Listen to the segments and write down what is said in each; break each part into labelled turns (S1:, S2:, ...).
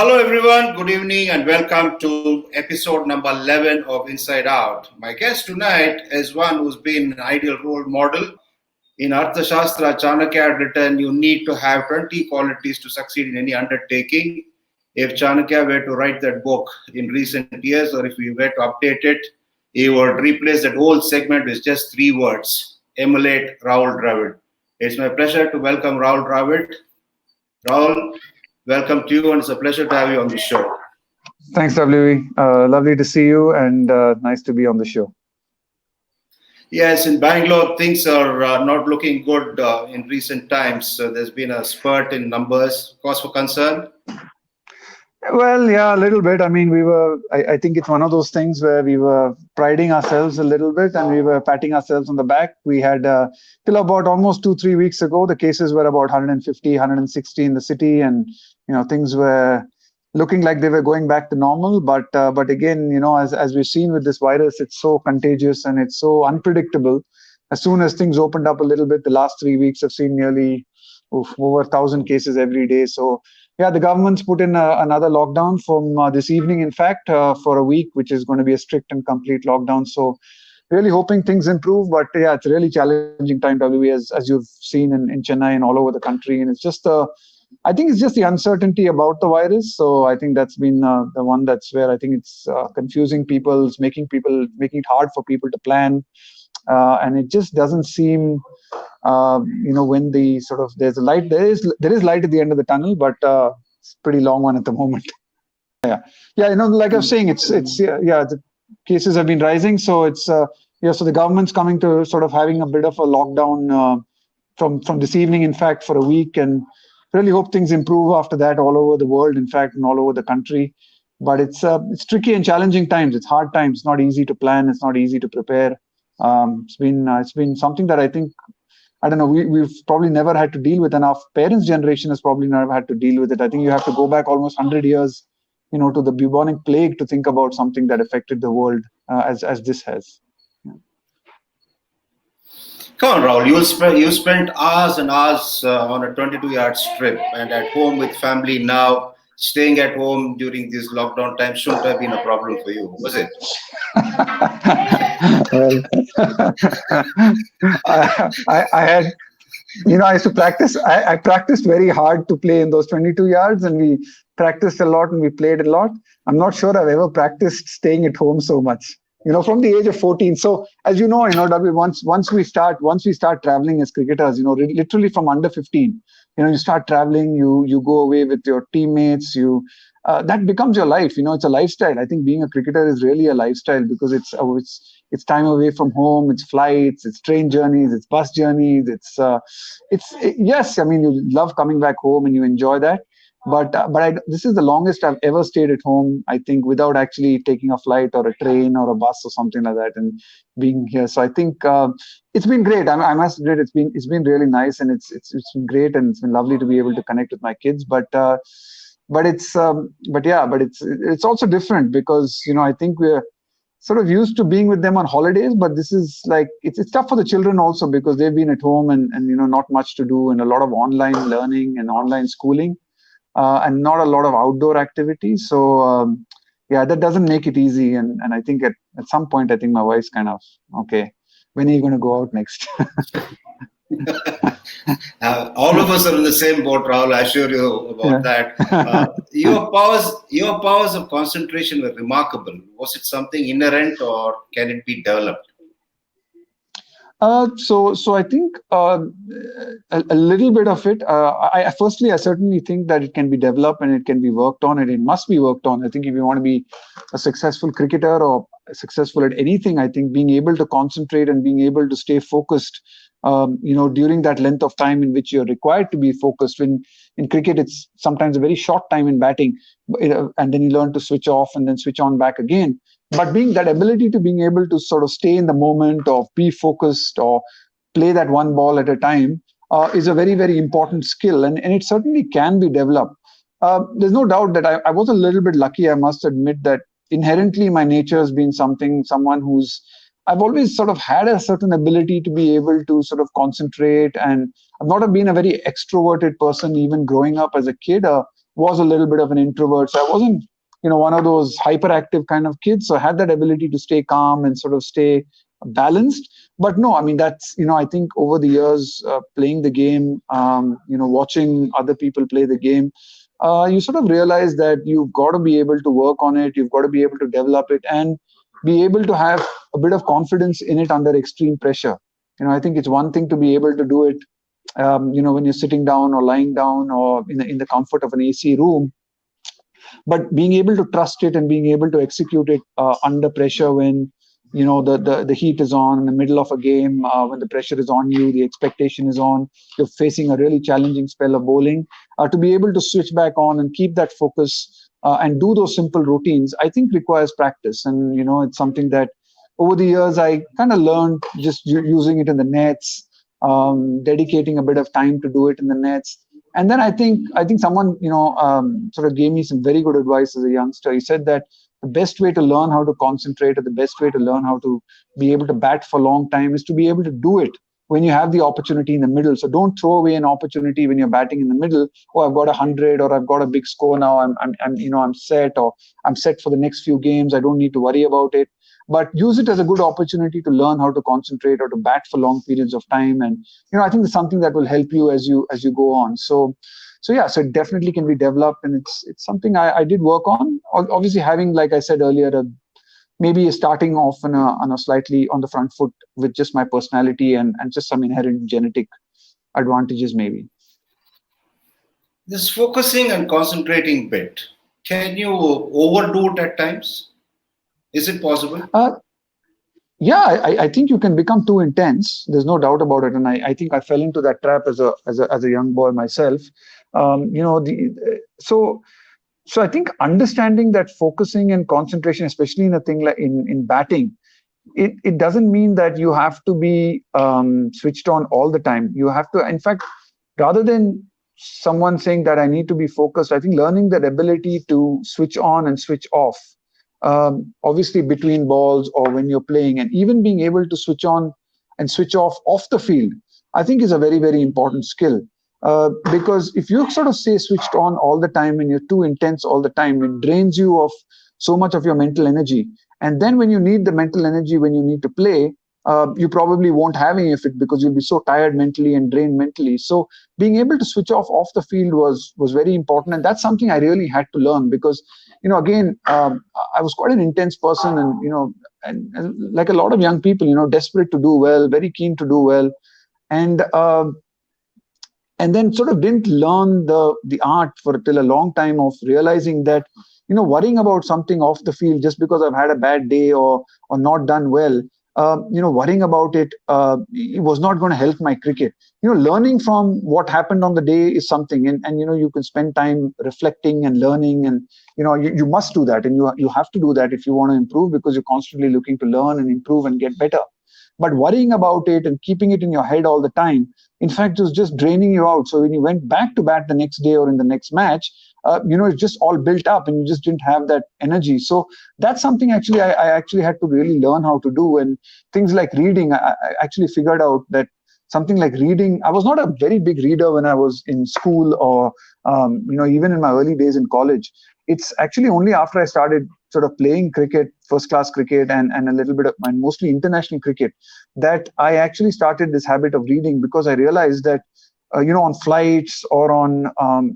S1: Hello, everyone. Good evening, and welcome to episode number 11 of Inside Out. My guest tonight is one who's been an ideal role model. In Arthashastra, Chanakya had written, you need to have 20 qualities to succeed in any undertaking. If Chanakya were to write that book in recent years, or if we were to update it, he would replace that whole segment with just three words: emulate Rahul Dravid. It's my pleasure to welcome Rahul Dravid. Rahul, welcome to you, and it's a pleasure to have you on the show.
S2: Thanks, WE. Lovely to see you and nice to be on the show.
S1: Yes, in Bangalore, things are not looking good in recent times. There's been a spurt in numbers. Cause for concern?
S2: Well, yeah, a little bit. I mean, I think it's one of those things where we were priding ourselves a little bit and we were patting ourselves on the back. We had, till about almost 2, 3 weeks ago, the cases were about 150, 160 in the city, and, things were looking like they were going back to normal. But again, as we've seen with this virus, it's so contagious and it's so unpredictable. As soon as things opened up a little bit, the last 3 weeks have seen nearly over 1,000 cases every day. So yeah, the government's put in another lockdown from this evening, in fact, for a week, which is going to be a strict and complete lockdown. So really hoping things improve. But yeah, it's a really challenging time, WE, as you've seen in Chennai and all over the country. And it's just I think it's just the uncertainty about the virus. So I think that's been the one that's where I think it's confusing people, it's making it hard for people to plan. And it just doesn't seem, when the sort of there's a light, there is light at the end of the tunnel, but it's a pretty long one at the moment. Yeah, like I was saying, the cases have been rising, so it's so the government's coming to sort of having a bit of a lockdown from this evening, in fact, for a week, and really hope things improve after that all over the world, in fact, and all over the country. But it's tricky and challenging times. It's hard times. It's not easy to plan. It's not easy to prepare. It's been something that I think, I don't know, we've probably never had to deal with, and our parents' generation has probably never had to deal with it. I think you have to go back almost 100 years, to the bubonic plague to think about something that affected the world as this has. Yeah.
S1: Come on, Rahul. You spent hours and hours on a 22-yard trip and at home with family now. Staying at home during this lockdown time shouldn't have been a problem for you, was it?
S2: Well, I had, I used to practice. I practiced very hard to play in those 22 yards, and we practiced a lot and we played a lot. I'm not sure I've ever practiced staying at home so much. From the age of 14. So as W, once we start traveling as cricketers, literally from under 15, you start traveling, you go away with your teammates, that becomes your life. It's a lifestyle. I think being a cricketer is really a lifestyle because it's time away from home, it's flights, it's train journeys, it's bus journeys, yes, I mean, you love coming back home and you enjoy that. But this is the longest I've ever stayed at home, I think, without actually taking a flight or a train or a bus or something like that and being here. So I think it's been great. I must admit, it's been really nice, and it's been great, and it's been lovely to be able to connect with my kids. But it's also different because I think we're sort of used to being with them on holidays, but this is like it's tough for the children also because they've been at home and not much to do and a lot of online learning and online schooling. And not a lot of outdoor activities. So, that doesn't make it easy. And I think at some point, I think my wife's kind of, okay, when are you going to go out next?
S1: All of us are in the same boat, Rahul. I assure you about that. Your powers of concentration were remarkable. Was it something inherent or can it be developed?
S2: So I think a little bit of it. I certainly think that it can be developed and it can be worked on, and it must be worked on. I think if you want to be a successful cricketer or successful at anything, I think being able to concentrate and being able to stay focused, during that length of time in which you're required to be focused. When in cricket, it's sometimes a very short time in batting, and then you learn to switch off and then switch on back again. But being that ability to being able to sort of stay in the moment or be focused or play that one ball at a time is a very, very important skill. And it certainly can be developed. There's no doubt that I was a little bit lucky, I must admit, that inherently my nature has been someone who's I've always sort of had a certain ability to be able to sort of concentrate, and I've not been a very extroverted person even growing up as a kid. was a little bit of an introvert. So I wasn't, one of those hyperactive kind of kids. So I had that ability to stay calm and sort of stay balanced. But no, I mean, that's, I think over the years, playing the game, watching other people play the game, you sort of realize that you've got to be able to work on it. You've got to be able to develop it and be able to have a bit of confidence in it under extreme pressure. I think it's one thing to be able to do it, when you're sitting down or lying down or in the comfort of an AC room, but being able to trust it and being able to execute it under pressure when the heat is on in the middle of a game, when the pressure is on you, the expectation is on, you're facing a really challenging spell of bowling, to be able to switch back on and keep that focus and do those simple routines, I think requires practice. And it's something that over the years I kind of learned just using it in the nets, dedicating a bit of time to do it in the nets. And then I think someone sort of gave me some very good advice as a youngster. He said that the best way to learn how to concentrate, or the best way to learn how to be able to bat for a long time, is to be able to do it when you have the opportunity in the middle. So don't throw away an opportunity when you're batting in the middle. Oh, I've got 100, or I've got a big score now. I'm set, or I'm set for the next few games. I don't need to worry about it. But use it as a good opportunity to learn how to concentrate or to bat for long periods of time. And I think it's something that will help you as you go on. So yeah, so it definitely can be developed, and it's something I did work on. Obviously, having, like I said earlier, maybe starting off on a slightly on the front foot with just my personality and just some inherent genetic advantages, maybe.
S1: This focusing and concentrating bit, can you overdo it at times? Is it possible?
S2: Uh, yeah, I think you can become too intense. There's no doubt about it, and I think I fell into that trap as a young boy myself. So so I think understanding that focusing and concentration, especially in a thing like in batting, it doesn't mean that you have to be switched on all the time. You have to, in fact, rather than someone saying that I need to be focused, I think learning that ability to switch on and switch off, obviously between balls or when you're playing, and even being able to switch on and switch off the field, I think is a very, very important skill. Because if you sort of stay switched on all the time and you're too intense all the time, it drains you of so much of your mental energy. And then when you need the mental energy, when you need to play, you probably won't have any of it because you'll be so tired mentally and drained mentally. So being able to switch off the field was very important, and that's something I really had to learn because again, I was quite an intense person, and and like a lot of young people, desperate to do well, very keen to do well, and and then sort of didn't learn the art for till a long time of realizing that worrying about something off the field just because I've had a bad day or not done well, worrying about it was not going to help my cricket. Learning from what happened on the day is something, and you can spend time reflecting and learning, and you must do that, and you have to do that if you want to improve, because you're constantly looking to learn and improve and get better. But worrying about it and keeping it in your head all the time, in fact, it was just draining you out. So when you went back to bat the next day or in the next match, it's just all built up and you just didn't have that energy. So that's something actually I actually had to really learn how to do. And things like reading, I actually figured out that something like reading, I was not a very big reader when I was in school or, even in my early days in college. It's actually only after I started sort of playing cricket, first class cricket, and a little bit of, and mostly international cricket, that I actually started this habit of reading, because I realized that on flights or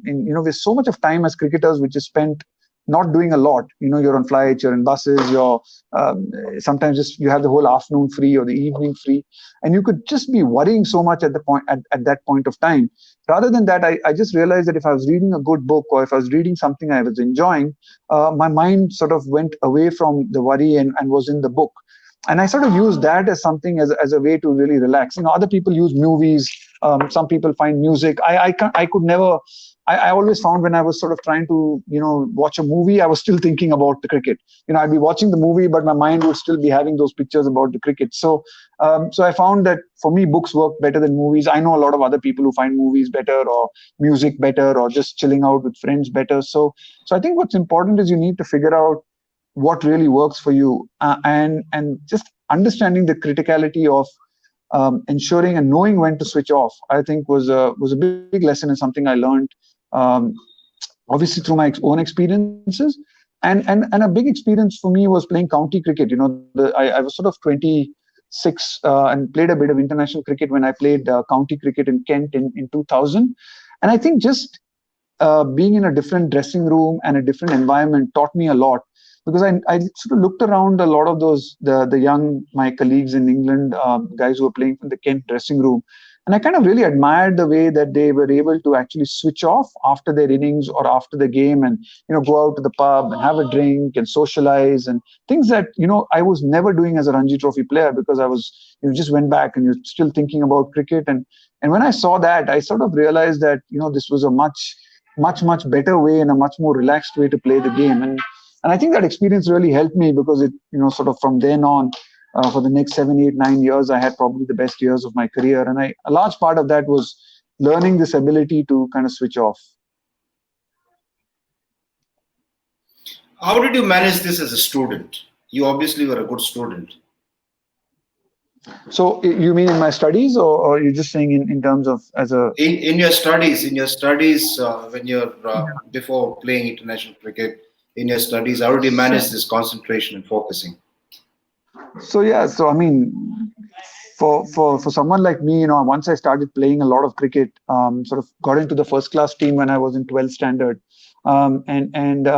S2: there's so much of time as cricketers which is spent not doing a lot. You're on flights, you're in buses, you're sometimes just you have the whole afternoon free or the evening free, and you could just be worrying so much at the point at that point of time. Rather than that, I just realized that if I was reading a good book or if I was reading something I was enjoying, my mind sort of went away from the worry and was in the book. And I sort of use that as something as a way to really relax. Other people use movies. Some people find music. I could never. I always found when I was sort of trying to watch a movie, I was still thinking about the cricket. I'd be watching the movie, but my mind would still be having those pictures about the cricket. So I found that for me, books work better than movies. I know a lot of other people who find movies better or music better or just chilling out with friends better. So I think what's important is you need to figure out what really works for you, and just understanding the criticality of ensuring and knowing when to switch off, I think was a big lesson and something I learned um, obviously through my own experiences. And a big experience for me was playing county cricket. I was sort of 26 and played a bit of international cricket when I played county cricket in Kent in 2000. And I think just being in a different dressing room and a different environment taught me a lot, because I sort of looked around a lot of the young my colleagues in England, guys who were playing from the Kent dressing room, and I kind of really admired the way that they were able to actually switch off after their innings or after the game, and go out to the pub and have a drink and socialize, and things that I was never doing as a Ranji Trophy player, because I was just went back and you're still thinking about cricket. And when I saw that, I sort of realized that this was a much better way and a much more relaxed way to play the game. And I think that experience really helped me, because it sort of from then on, for the next 7 8 9 years, I had probably the best years of my career. And a large part of that was learning this ability to kind of switch off.
S1: How did you manage this as a student? You obviously were a good student.
S2: So you mean in my studies, or you're just saying in terms of as a
S1: In your studies, when you're before playing international cricket, in your studies, how did you manage
S2: so
S1: this concentration and focusing?
S2: so I mean, for someone like me, once I started playing a lot of cricket, sort of got into the first class team when I was in 12th standard, and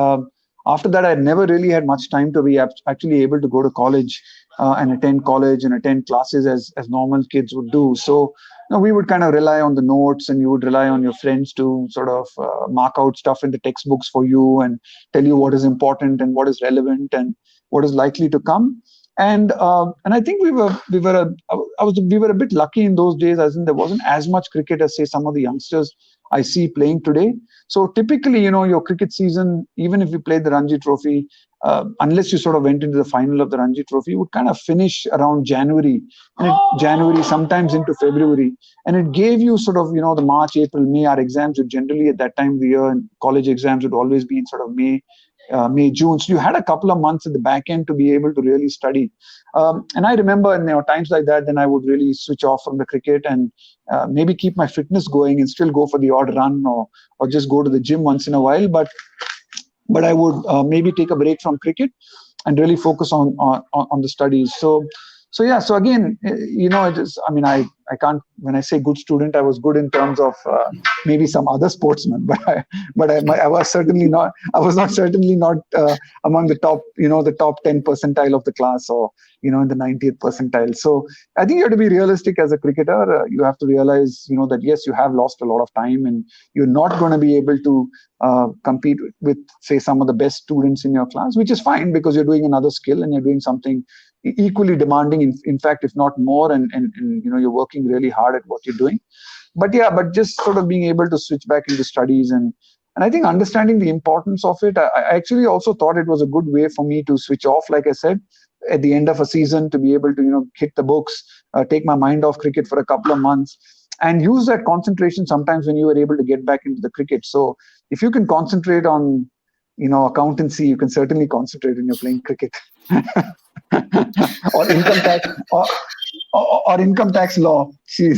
S2: after that, I never really had much time to be actually able to go to college and attend college and attend classes as normal kids would do. So we would kind of rely on the notes, and you would rely on your friends to sort of mark out stuff in the textbooks for you and tell you what is important and what is relevant and what is likely to come. And I think we were a bit lucky in those days, as in there wasn't as much cricket as say some of the youngsters I see playing today. So typically, your cricket season, even if you played the Ranji Trophy, unless you sort of went into the final of the Ranji Trophy, would kind of finish around January, January sometimes into February, and it gave you sort of the March, April, May. Our exams would generally at that time of the year, and college exams would always be in sort of May, June. So you had a couple of months at the back end to be able to really study. And I remember in times like that, then I would really switch off from the cricket and maybe keep my fitness going and still go for the odd run, or just go to the gym once in a while. But I would maybe take a break from cricket and really focus on the studies. So yeah. So again, it is. I mean, I can't. When I say good student, I was good in terms of maybe some other sportsmen, I was certainly not. I was not certainly not among the top. The top 10 percentile of the class, or in the 90th percentile. So I think you have to be realistic as a cricketer. You have to realize that yes, you have lost a lot of time, and you're not going to be able to compete with say some of the best students in your class, which is fine, because you're doing another skill and you're doing something equally demanding, in fact, if not more, and you're working really hard at what you're doing. But just sort of being able to switch back into studies, and I think understanding the importance of it. I actually also thought it was a good way for me to switch off, like I said, at the end of a season, to be able to hit the books, take my mind off cricket for a couple of months, and use that concentration sometimes when you were able to get back into the cricket. So if you can concentrate on accountancy, you can certainly concentrate when you're playing cricket. Or income tax, or income tax law.